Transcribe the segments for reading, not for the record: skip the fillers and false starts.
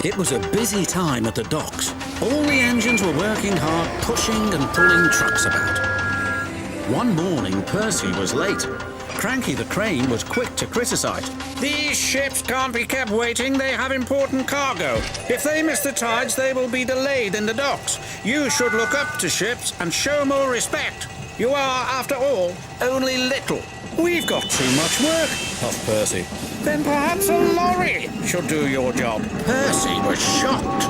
It was a busy time at the docks. All the engines were working hard, pushing and pulling trucks about. One morning, Percy was late. Cranky the crane was quick to criticise. "These ships can't be kept waiting. They have important cargo. If they miss the tides, they will be delayed in the docks. You should look up to ships and show more respect. You are, after all, only little." "We've got too much work," puffed Percy. "Then perhaps a lorry should do your job." Percy was shocked.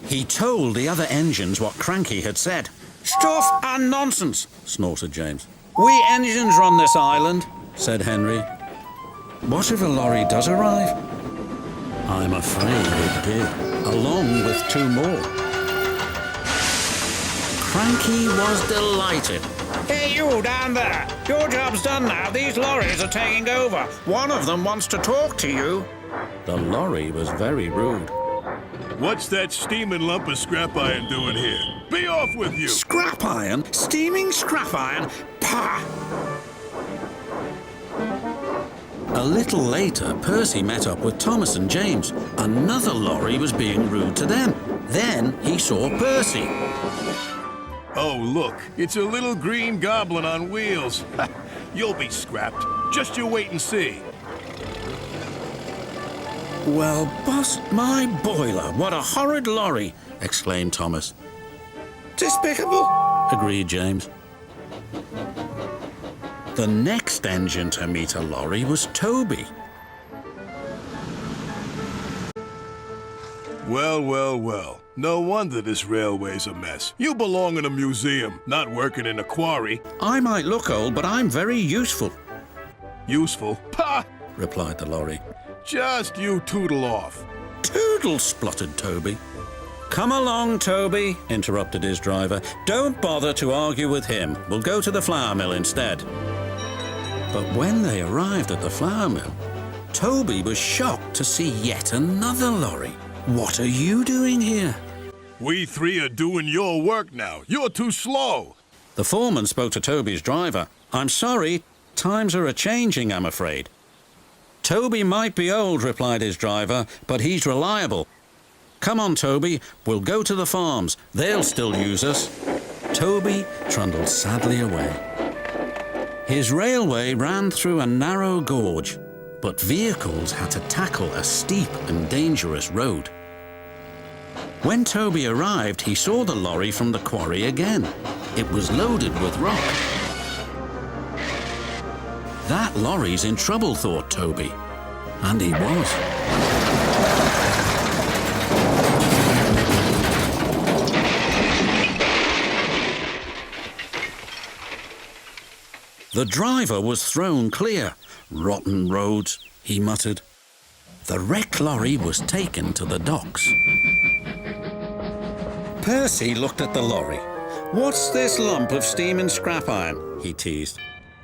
He told the other engines what Cranky had said. "Stuff and nonsense," snorted James. "We engines run this island," said Henry. "What if a lorry does arrive?" I'm afraid it did, along with 2 more. Cranky was delighted. "Hey, you down there! Your job's done now. These lorries are taking over. One of them wants to talk to you." The lorry was very rude. "What's that steaming lump of scrap iron doing here? Be off with you!" "Scrap iron? Steaming scrap iron? Pah!" A little later, Percy met up with Thomas and James. Another lorry was being rude to them. Then he saw Percy. "Oh, look, it's a little green goblin on wheels. You'll be scrapped. Just you wait and see." "Well, bust my boiler, what a horrid lorry!" exclaimed Thomas. "Despicable," agreed James. The next engine to meet a lorry was Toby. Well, well, well. No wonder this railway's a mess. You belong in a museum, not working in a quarry. "I might look old, but I'm very useful." "Useful? Pah!" replied the lorry. "Just you tootle off." "Toodle," spluttered Toby. "Come along, Toby," interrupted his driver. "Don't bother to argue with him. We'll go to the flour mill instead." But when they arrived at the flour mill, Toby was shocked to see yet another lorry. "What are you doing here?" "We 3 are doing your work now. You're too slow." The foreman spoke to Toby's driver. "I'm sorry, times are a-changing, I'm afraid." "Toby might be old," replied his driver, "but he's reliable. Come on, Toby, we'll go to the farms. They'll still use us." Toby trundled sadly away. His railway ran through a narrow gorge, but vehicles had to tackle a steep and dangerous road. When Toby arrived, he saw the lorry from the quarry again. It was loaded with rock. "That lorry's in trouble," thought Toby. And he was. The driver was thrown clear. "Rotten roads," he muttered. The wrecked lorry was taken to the docks. Percy looked at the lorry. "What's this lump of steaming scrap iron?" he teased.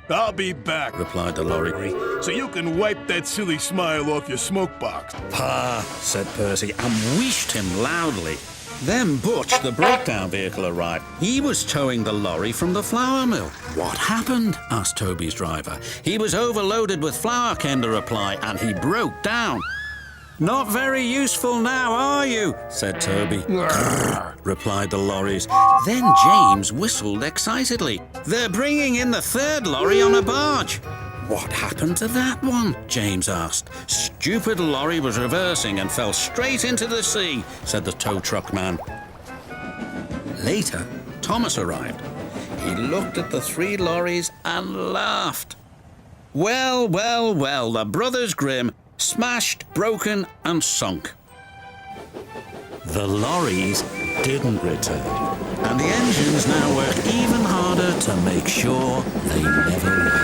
"I'll be back," replied the lorry. "so you can wipe that silly smile off your smoke box." "Pah," said Percy, and wheeshed him loudly. Then Butch, the breakdown vehicle, arrived. He was towing the lorry from the flour mill. "What happened?" asked Toby's driver. "He was overloaded with flour," came the reply, "and he broke down." "Not very useful now, are you?" said Toby. "Grrr," replied the lorries. Then James whistled excitedly. "They're bringing in the 3rd lorry on a barge." "What happened to that one?" James asked. "Stupid lorry was reversing and fell straight into the sea," said the tow truck man. Later, Thomas arrived. He looked at the 3 lorries and laughed. Well, well, well, the Brothers Grimm, smashed, broken and sunk. The lorries didn't return, and the engines now work even harder to make sure they never will.